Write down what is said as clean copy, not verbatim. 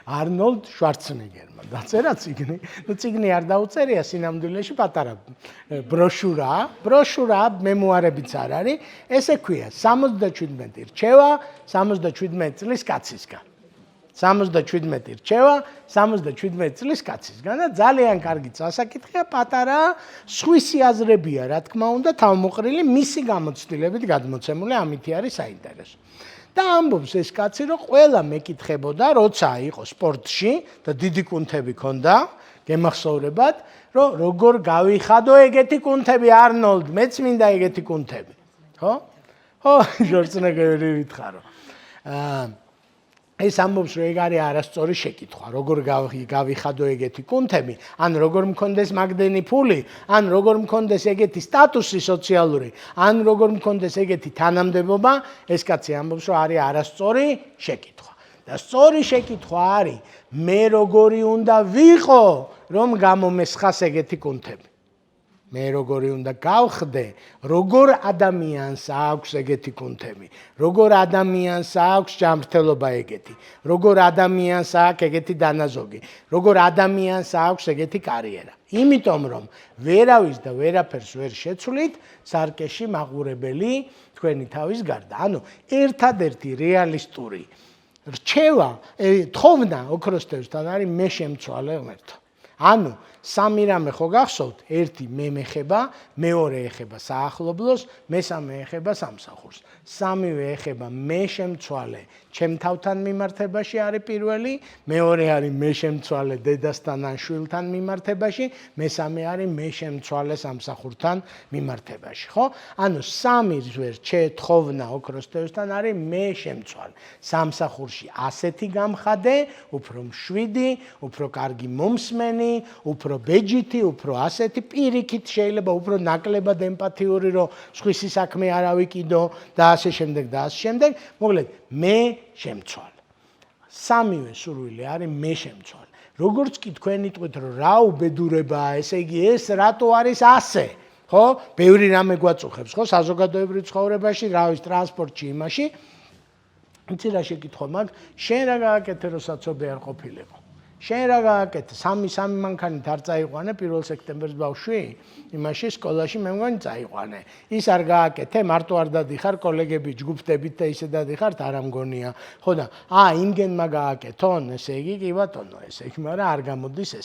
არნოლდ შვარცენეგერმა დაწერა წიგნი. წიგნი არ დაუწერია, სინამდვილეში პატარა ბროშურა, მემუარებიც არ არის. ესე ქვია 77 რჩევა 77 წლის კაცისგან. 77 რჩევა 77 წლის კაცისგან და ძალიან კარგი წასაკითხია, პატარა სხვისი აზრებია, რა თქმა უნდა, თავმოყრილი მისი გამოცდილებით გადმოცემული, ამითი არის საინტერესო. და ამბობს ეს კაცი, რომ ყველა მეკითხებოდა, როცა იყო სპორტში და დიდი კუნთები ქონდა, გემახსოვრებათ, რომ როგორ გავიხადო ეგეთი კუნთები, არნოლდ, მეც მინდა ეგეთი კუნთები. ხო? ხო, შვარცენეგერი ვითხარო. ეს ამბობს, რომ ეგ არის არასწორი შეკითხვა, როგორ გავიხადო ეგეთი კუნთები, ან როგორ მქონდეს მაგდენი ფული, ან როგორ მქონდეს ეგეთი სტატუსი სოციალური, ან როგორ მქონდეს ეგეთი თანამდებობა, ეს კაცი ამბობს, რომ არის არასწორი შეკითხვა. და სწორი შეკითხვა არის, მე როგორი უნდა ვიყო, რომ გამომესხას ეგეთი კუნთები. მე როგორი უნდა გავხდე, როგორ ადამიანს აქვს ეგეთი კუნთები, როგორ ადამიანს აქვს ჯანმრთელობა ეგეთი, როგორ ადამიანს აქვს ეგეთი დანაზოგი, როგორ ადამიანს აქვს ეგეთი კარიერა. იმიტომ რომ ვერავის და ვერაფერს ვერ შეცვლით, სარკეში მაყურებელი თქვენი თავის გარდა. ანუ ერთადერთი რეალისტური რჩევა, თხოვნა ოქროსთევსთან არის მე შემცვალე ღმერთო. ანუ სამი რამე ხო გახსოვთ, ერთი მე მეხება, მეორე ეხება საახლობლოს, მესამე ეხება სამსახურს. სამივე ეხება მე შემცვალე ჩემ თავთან მიმართებაში არის პირველი, მეორე არის მე შემცვალე დედასთან ან შვილთან მიმართებაში, მესამე არის მე შემცვალე სამსახურთან მიმართებაში, ხო? ანუ სამი თხოვნა ოქროსთევსთან არის მე შემცვალე. სამსახურში ასეთი გამხადე, უფრო მშვიდი, უფრო კარგი მომსმენი, უფრო ბეჯითი, უფრო ასეთი პირიქით შეიძლება უფრო ნაკლებად ემპათიური, რომ სხვისი საქმე არ ავიკიდო და ასე შემდეგ და ასე შემდეგ. მოკლედ, მე შემცვალე. სამივე სურვილი არის მე შემცვალე. როგორც კი თქვენ იტყვით, რომ რა უბედურებაა, ესე იგი ეს რატო არის ასე? ხო? ბევრი რამე გვაწუხებს, ხო? საზოგადოებრივ ცხოვრებაში, რავის ტრანსპორტში, იმაში. იცი რა შეკითხვა მაქვს, შენ რა გააკეთე, რომ საცობი არ ყოფილიყო? შენ რა გააკეთე? სამი მანქანით არ წაიყვანე 1 სექტემბერს ბავშვი? იმაში სკოლაში მე მგონი წაიყვანე. ის არ გააკეთე, მარტო არ დადიხარ კოლეგები ჯგუფდებით და ისე დადიხართ, არ ამგონია. ხო და იმგენმა გააკეთონ, ესე იგი კი ბატონო, ესე იგი, მაგრამ არ გამოდის ეს.